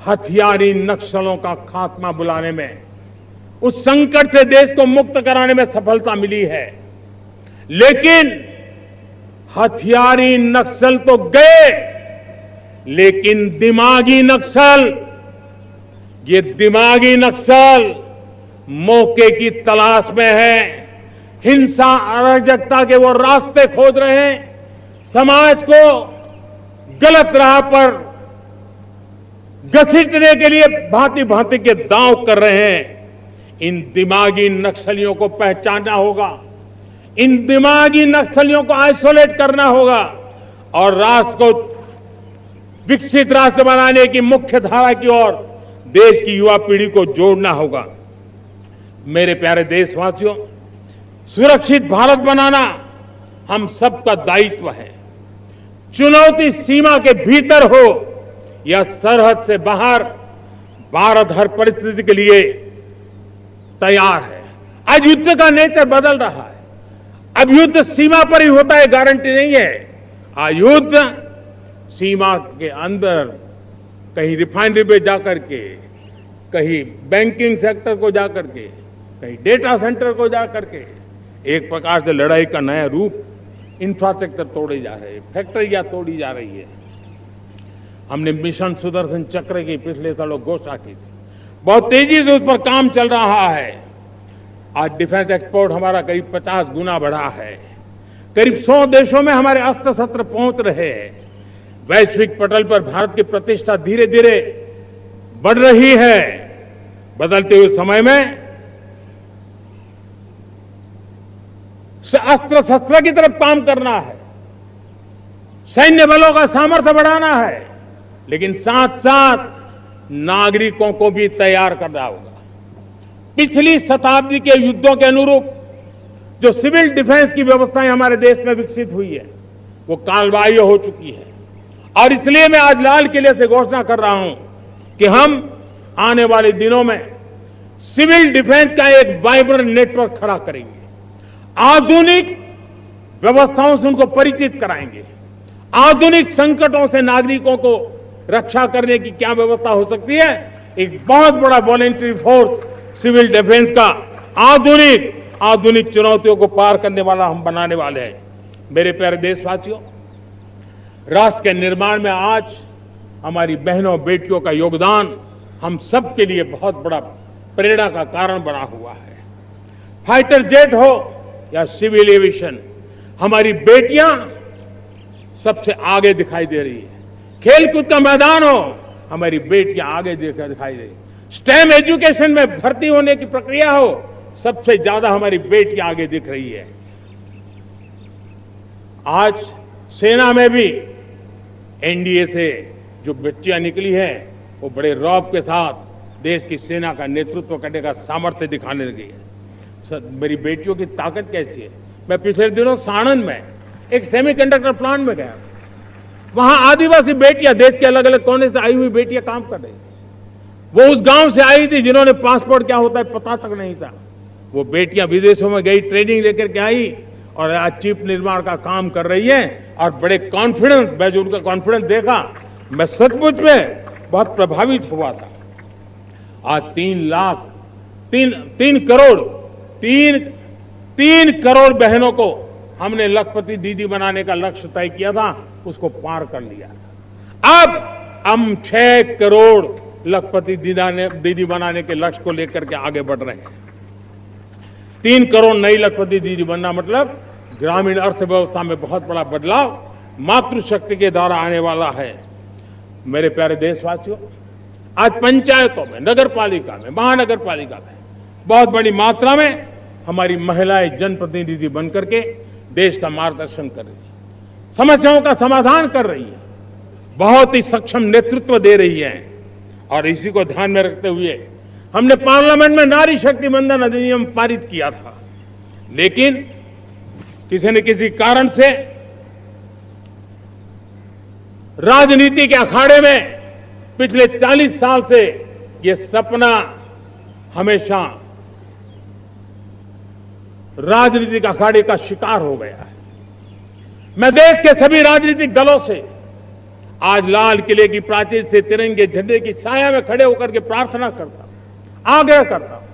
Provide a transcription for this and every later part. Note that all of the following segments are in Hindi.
हथियारी नक्सलों का खात्मा बुलाने में, उस संकट से देश को मुक्त कराने में सफलता मिली है। लेकिन हथियारी नक्सल तो गए, लेकिन दिमागी नक्सल, ये दिमागी नक्सल मौके की तलाश में है, हिंसा अराजकता के वो रास्ते खोज रहे हैं, समाज को गलत राह पर घसीटने के लिए भांति भांति के दांव कर रहे हैं। इन दिमागी नक्सलियों को पहचानना होगा, इन दिमागी नक्सलियों को आइसोलेट करना होगा और राष्ट्र को विकसित राष्ट्र बनाने की मुख्य धारा की ओर देश की युवा पीढ़ी को जोड़ना होगा। मेरे प्यारे देशवासियों, सुरक्षित भारत बनाना हम सबका दायित्व है। चुनौती सीमा के भीतर हो या सरहद से बाहर, भारत हर परिस्थिति के लिए तैयार है। आज युद्ध का नेचर बदल रहा है। अब युद्ध सीमा पर ही होता है, गारंटी नहीं है। आज युद्ध सीमा के अंदर, कहीं रिफाइनरी पे जाकर के, कहीं बैंकिंग सेक्टर को जाकर के, कहीं डेटा सेंटर को जाकर के, एक प्रकार से लड़ाई का नया रूप, इंफ्रास्ट्रक्चर तोड़े जा रहे हैं, फैक्ट्रियां तोड़ी जा रही है। हमने मिशन सुदर्शन चक्र की पिछले सालों घोषणा की थी, बहुत तेजी से उस पर काम चल रहा है। आज डिफेंस एक्सपोर्ट हमारा करीब 50 गुना बढ़ा है। करीब 100 देशों में हमारे अस्त्र शस्त्र पहुंच रहे हैं। वैश्विक पटल पर भारत की प्रतिष्ठा धीरे धीरे बढ़ रही है। बदलते हुए समय में अस्त्र शस्त्र की तरफ काम करना है, सैन्य बलों का सामर्थ्य बढ़ाना है, लेकिन साथ साथ नागरिकों को भी तैयार करना होगा। पिछली शताब्दी के युद्धों के अनुरूप जो सिविल डिफेंस की व्यवस्थाएं हमारे देश में विकसित हुई है, वो कालबाह्य हो चुकी है। और इसलिए मैं आज लाल किले से घोषणा कर रहा हूं कि हम आने वाले दिनों में सिविल डिफेंस का एक वाइब्रेंट नेटवर्क खड़ा करेंगे, आधुनिक व्यवस्थाओं से उनको परिचित कराएंगे, आधुनिक संकटों से नागरिकों को रक्षा करने की क्या व्यवस्था हो सकती है। एक बहुत बड़ा वॉलेंटरी फोर्स सिविल डिफेंस का आधुनिक चुनौतियों को पार करने वाला हम बनाने वाले हैं। मेरे प्यारे देशवासियों, राष्ट्र के निर्माण में आज हमारी बहनों बेटियों का योगदान हम सब के लिए बहुत बड़ा प्रेरणा का कारण बना हुआ है। फाइटर जेट हो या सिविल एविएशन, हमारी बेटियां सबसे आगे दिखाई दे रही है। खेलकूद का मैदान हो, हमारी बेटियां आगे दिखाई दे रही। स्टेम एजुकेशन में भर्ती होने की प्रक्रिया हो, सबसे ज्यादा हमारी बेटियां आगे दिख रही है। आज सेना में भी एनडीए से जो बच्चियां निकली हैं, वो बड़े रौब के साथ देश की सेना का नेतृत्व करने का सामर्थ्य दिखाने लगी है। मेरी बेटियों की ताकत कैसी है। मैं पिछले दिनों साणंद में एक सेमीकंडक्टर प्लांट में गया, वहां आदिवासी बेटियां, देश के अलग अलग कोने से आई हुई बेटियां काम कर रही थी। वो उस गांव से आई थी जिन्होंने पासपोर्ट क्या होता है पता तक नहीं था। वो बेटियां विदेशों में गई, ट्रेनिंग लेकर के आई और आज चिप निर्माण का काम कर रही है और बड़े कॉन्फिडेंस, मैं जो उनका कॉन्फिडेंस देखा, मैं सचमुच में बहुत प्रभावित हुआ था। आज 3 करोड़ बहनों को हमने लखपति दीदी बनाने का लक्ष्य तय किया था, उसको पार कर लिया। अब हम 6 करोड़ लखपति दीदी बनाने के लक्ष्य को लेकर के आगे बढ़ रहे हैं। 3 करोड़ नई लखपति दीदी बनना मतलब ग्रामीण अर्थव्यवस्था में बहुत बड़ा बदलाव मातृशक्ति के द्वारा आने वाला है। मेरे प्यारे देशवासियों, आज पंचायतों में, नगर पालिका में, महानगर पालिका में बहुत बड़ी मात्रा में हमारी महिलाएं जनप्रतिनिधि बनकर के देश का मार्गदर्शन कर रही है, समस्याओं का समाधान कर रही है, बहुत ही सक्षम नेतृत्व दे रही है। और इसी को ध्यान में रखते हुए हमने पार्लियामेंट में नारी शक्ति वंदन अधिनियम पारित किया था, लेकिन किसी न किसी कारण से राजनीति के अखाड़े में पिछले 40 साल से यह सपना हमेशा राजनीतिक अखाड़े का शिकार हो गया है। मैं देश के सभी राजनीतिक दलों से आज लाल किले की प्राचीर से तिरंगे झंडे की छाया में खड़े होकर के प्रार्थना करता हूं, आग्रह करता हूं,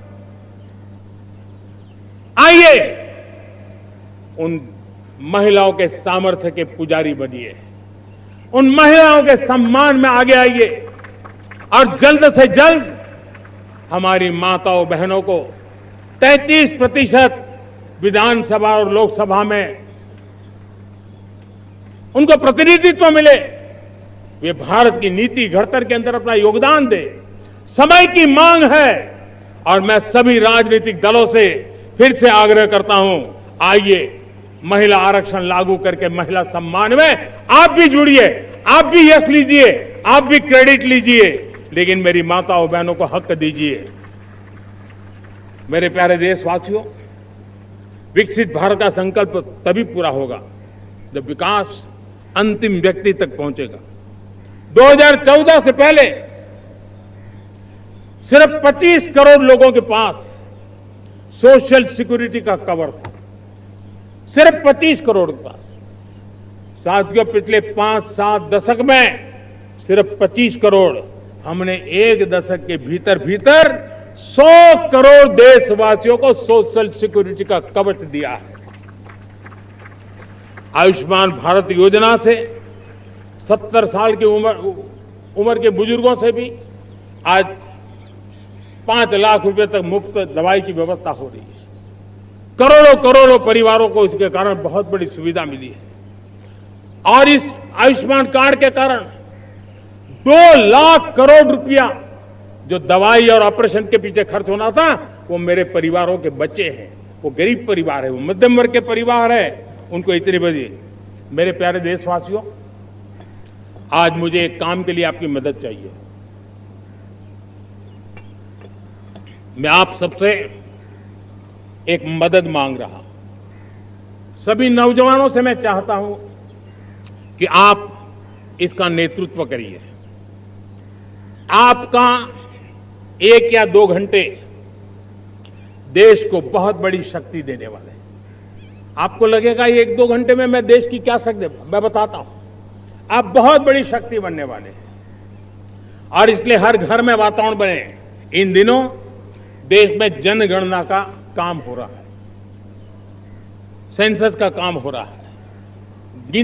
आइए उन महिलाओं के सामर्थ्य के पुजारी बनिए, उन महिलाओं के सम्मान में आगे आइए और जल्द से जल्द हमारी माताओं बहनों को 33% विधानसभा और लोकसभा में उनको प्रतिनिधित्व मिले, वे भारत की नीति घड़तर के अंदर अपना योगदान दे। समय की मांग है और मैं सभी राजनीतिक दलों से फिर से आग्रह करता हूं, आइए महिला आरक्षण लागू करके महिला सम्मान में आप भी जुड़िए, आप भी यश लीजिए, आप भी क्रेडिट लीजिए, लेकिन मेरी माताओं बहनों को हक दीजिए। मेरे प्यारे देशवासियों, विकसित भारत का संकल्प तभी पूरा होगा जब विकास अंतिम व्यक्ति तक पहुंचेगा। 2014 से पहले सिर्फ 25 करोड़ लोगों के पास सोशल सिक्योरिटी का कवर था, सिर्फ 25 करोड़ के पास। साथियों, पिछले 5-7 दशक में सिर्फ 25 करोड़, हमने एक दशक के भीतर भीतर 100 करोड़ देशवासियों को सोशल सिक्योरिटी का कवच दिया है। आयुष्मान भारत योजना से 70 साल की उम्र के बुजुर्गों से भी आज 5 लाख रुपए तक मुफ्त दवाई की व्यवस्था हो रही है। करोड़ों करोड़ों परिवारों को इसके कारण बहुत बड़ी सुविधा मिली है और इस आयुष्मान कार्ड के कारण 2 लाख करोड़ रुपया जो दवाई और ऑपरेशन के पीछे खर्च होना था, वो मेरे परिवारों के बच्चे हैं। वो गरीब परिवार है, वो मध्यम वर्ग के परिवार है, उनको इतनी बड़ी। मेरे प्यारे देशवासियों, आज मुझे एक काम के लिए आपकी मदद चाहिए। मैं आप सबसे एक मदद मांग रहा हूं। सभी नौजवानों से मैं चाहता हूं कि आप इसका नेतृत्व करिए। आपका 1 या 2 घंटे देश को बहुत बड़ी शक्ति देने वाले हैं। आपको लगेगा 1-2 घंटे में मैं देश की क्या शक्ति, मैं बताता हूं, आप बहुत बड़ी शक्ति बनने वाले हैं। और इसलिए हर घर में वातावरण बने। इन दिनों देश में जनगणना का काम हो रहा है, सेंसस का काम हो रहा है।